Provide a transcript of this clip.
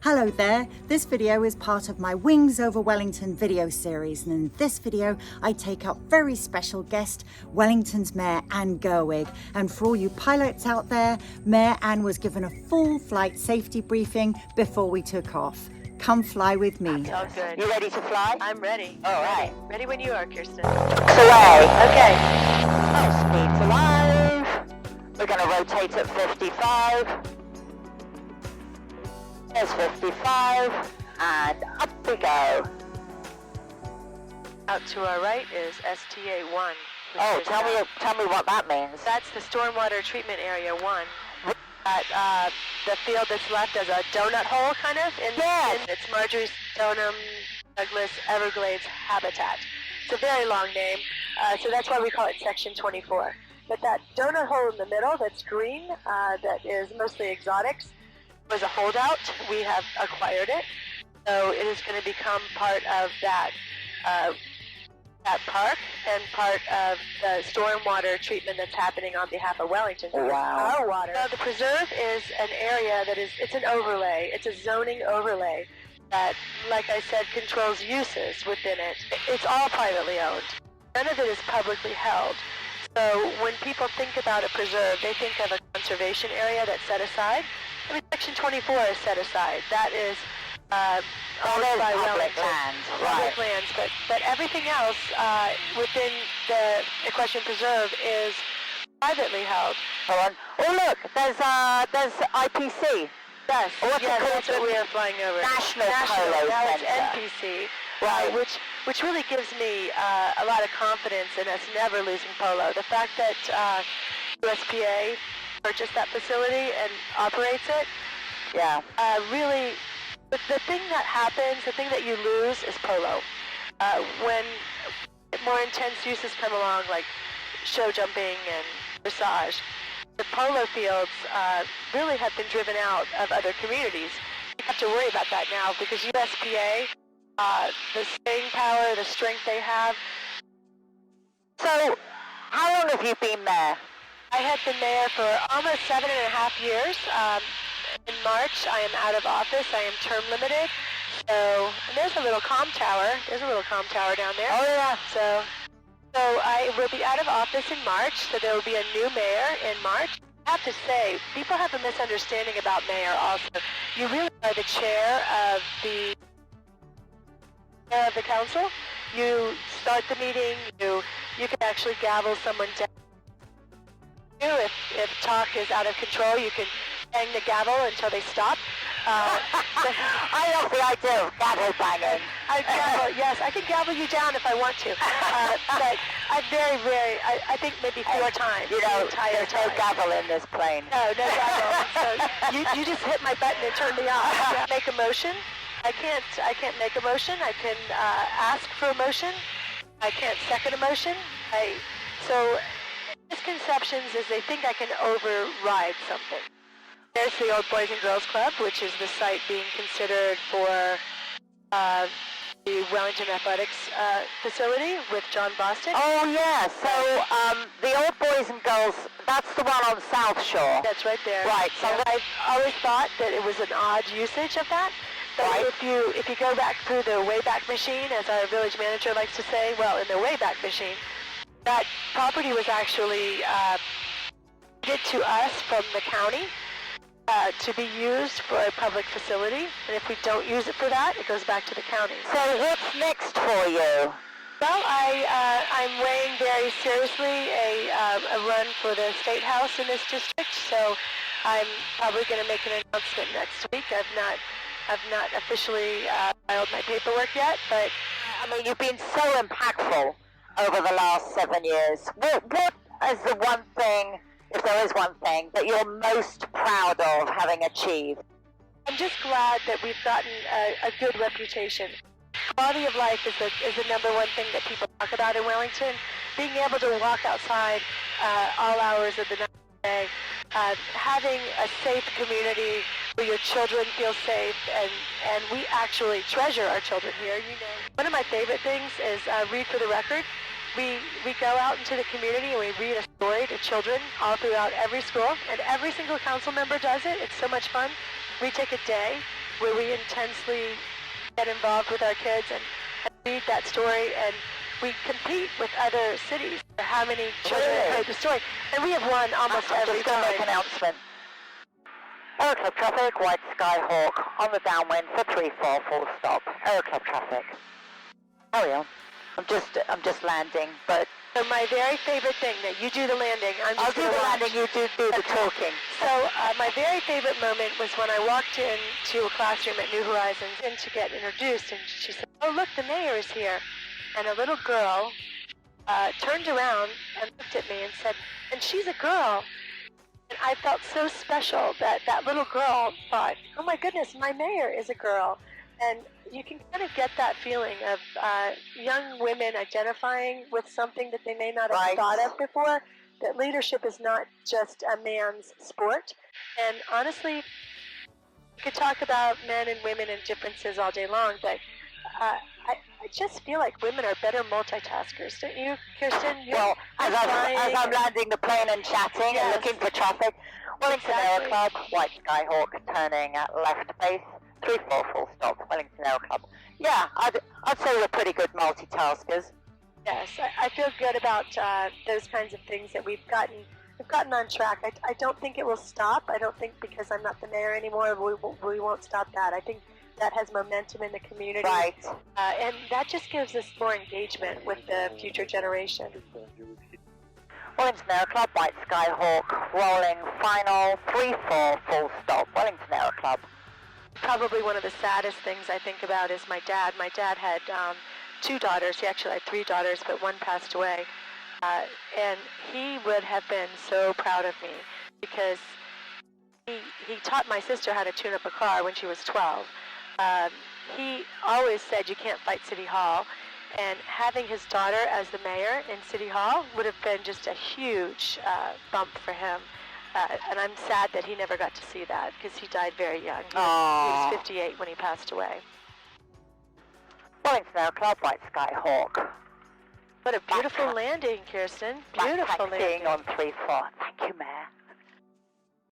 Hello there, this video is part of my Wings over Wellington video series, and in this video I take up very special guest, Wellington's Mayor Anne Gerwig. And for all you pilots out there, Mayor Anne was given a full flight safety briefing before we took off. Come fly with me. Oh, good. You ready to fly? I'm ready. All right. Ready when you are, Kirsten. Away. Okay. Oh, speed to live. We're going to rotate at 55. There's 55. And up we go. Out to our right is STA-1. Oh, tell me what that means. That's the stormwater treatment area 1. The field that's left as a donut hole, kind of. It's Marjorie Stoneham Douglas Everglades habitat. It's a very long name, so that's why we call it Section 24. But that donut hole in the middle that's green, that is mostly exotics, was a holdout. We have acquired it, so it is going to become part of that park and part of the stormwater treatment that's happening on behalf of Wellington. Wow. Our water. The preserve is an area that it's an overlay. It's a zoning overlay that, like I said, controls uses within it. It's all privately owned. None of it is publicly held. So when people think about a preserve, they think of a conservation area that's set aside. I mean, Section 24 is set aside. That is owned by public Wellington. lands, Public right. lands, but everything else within the Equestrian Preserve is privately held. Oh look, there's IPC. Yes, What's it called? that's what we are flying over. National Polo Now it's Center. NPC, Right. which really gives me a lot of confidence in us never losing polo. The fact that USPA purchased that facility and operates it, Yeah. really, the thing that happens, the thing that you lose is polo. When more intense uses come along, like show jumping and dressage, the polo fields really have been driven out of other communities. You have to worry about that now because USPA, the staying power, the strength they have. So, how long have you been mayor? I have been mayor for almost 7.5 years. In March, I am out of office. I am term limited. So, and there's a little comm tower. There's a little comm tower down there. Oh yeah. So I will be out of office in March. So there will be a new mayor in March. I have to say, people have a misunderstanding about mayor also. You really are the chair of the council. You start the meeting. You can actually gavel someone down. If talk is out of control, you can bang the gavel until they stop. I love the idea of gavel banging. Yes, I can gavel you down if I want to. But I think maybe 4 times. You know, the entire there's no time. gavel in this plane. No gavel. So you just hit my button and turn me off. Yeah. Make a motion. I can't make a motion. I can ask for a motion. I can't second a motion. So misconceptions is they think I can override something. There's the old Boys and Girls Club, which is the site being considered for the Wellington Athletics facility with John Boston. Oh yeah, so the old Boys and Girls, that's the one on South Shore. That's right there. Right. So I've always thought that it was an odd usage of that. But Right. if you go back through the Wayback Machine, as our village manager likes to say, well, in the Wayback Machine, that property was actually given to us from the county to be used for a public facility. And if we don't use it for that, it goes back to the county. So what's next for you? Well, I'm weighing very seriously a run for the State House in this district, so I'm probably going to make an announcement next week. I've not officially filed my paperwork yet, but I mean, you've been so impactful over the last 7 years. What is the one thing, if there is one thing, that you're most proud of having achieved? I'm just glad that we've gotten a good reputation. Quality of life is the number one thing that people talk about in Wellington. Being able to walk outside all hours of the night and day, having a safe community where your children feel safe, and we actually treasure our children here. You know, one of my favorite things is Read for the Record. We go out into the community and we read a story to children all throughout every school, and every single council member does it. It's so much fun. We take a day where we intensely get involved with our kids and read that story, and we compete with other cities for how many children have heard the story. And we have won almost every time. I'm just going to make an announcement. Aero Club traffic, White Skyhawk, on the downwind for 3-4, full stop. Aero Club traffic. Carry on. I'm just landing, but... So my very favorite thing, that you do the landing, I'll do the landing, you do the talking. So my very favorite moment was when I walked into a classroom at New Horizons and to get introduced, and she said, "Oh, look, the mayor is here." And a little girl turned around and looked at me and said, "And she's a girl." And I felt so special that that little girl thought, "Oh my goodness, my mayor is a girl." And you can kind of get that feeling of young women identifying with something that they may not have thought of before, that leadership is not just a man's sport. And honestly, we could talk about men and women and differences all day long, but I just feel like women are better multitaskers, don't you, Kirsten? Well, as I'm landing the plane and chatting and looking for traffic, Wellington Aero Club, White Skyhawk, turning at left base, 3-4, full stop, Wellington Aero Club. Yeah, I'd say we're pretty good multitaskers. Yes, I feel good about those kinds of things that we've gotten on track. I don't think it will stop. I don't think because I'm not the mayor anymore, we won't stop that. I think that has momentum in the community. Right. And that just gives us more engagement with the future generation. Wellington Aero Club, White Skyhawk, rolling final, 3-4, full stop, Wellington Aero Club. Probably one of the saddest things I think about is my dad. My dad had 2 daughters. He actually had 3 daughters, but one passed away. And he would have been so proud of me because he taught my sister how to tune up a car when she was 12. He always said you can't fight City Hall, and having his daughter as the mayor in City Hall would have been just a huge bump for him. And I'm sad that he never got to see that because he died very young. He was 58 when he passed away. Wellington Aero Club, White Skyhawk. What a beautiful landing, Kirsten. Beautiful landing. On 3-4. Thank you, Mayor.